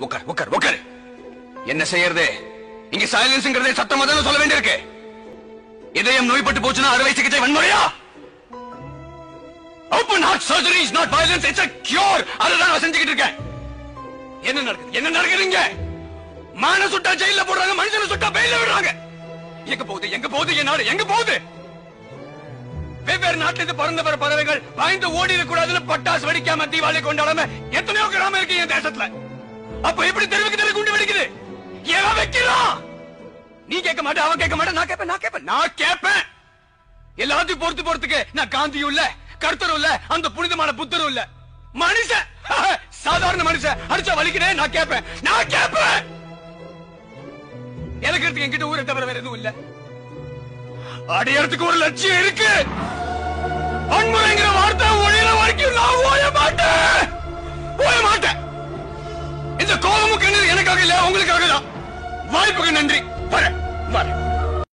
உட்கார் உட்கார் உட்கார். என்ன செய்யறது? இங்க சைலன்ஸ்ங்கிறதே சத்தமா தானே சொல்ல வேண்டியிருக்கு. இதயம் நோய்பட்டு போச்சுன்னா அறுவை சிகிச்சை வன்முறையா? Open heart surgery is not violence, it's a cure. அதுதான் நான் செஞ்சுக்கிட்டு இருக்கேன். என்ன நடக்குது? என்ன நடக்குதுங்க? மான சுட்டா ஜெயில போடுறாங்க, மனுஷனை சுட்டா பெயில விடுறாங்க. எங்க போகுது என் நாடு? எங்க போகுது? வெவ்வேறு நாட்டில இருந்து பறந்து வர பறவைகள் பயந்து ஓடி கூடாதுன்னு பட்டாசு வெடிக்காம தீபாவளி கொண்டாடாம எத்தனையோ கிராமம் இருக்கு என் தேசத்துல. அப்ப எப்படி தெருவுக்கு தெரு குண்டு வெடிக்குது? ஏன் வைக்கிறான்? நீ கேட்க மாட்டே, அவன் கேட்க மாட்டே, நான் கேட்பேன். எல்லாத்தையும் பொறுத்துக்கு நான் காந்தியும் இல்ல, கர்த்தரும் இல்ல, அந்த புனிதமான புத்தரும் இல்ல. மனுஷன், சாதாரண மனுஷன் அடிச்சா வலிக்கிறேன். நான் கேட்பேன். எனக்கு என்கிட்ட ஊரை தவிர வேற எதுவும் இல்ல. அடையறதுக்கு ஒரு லட்சியம் இருக்கு. வன்முறைங்கிற வார்த்தை ஒழிகிற வரைக்கும் நான் ஓய மாட்டேன். இந்த கோபமும் கண்ணீர் எனக்காக இல்ல, உங்களுக்காக தான். வாய்ப்புக்கு நன்றி.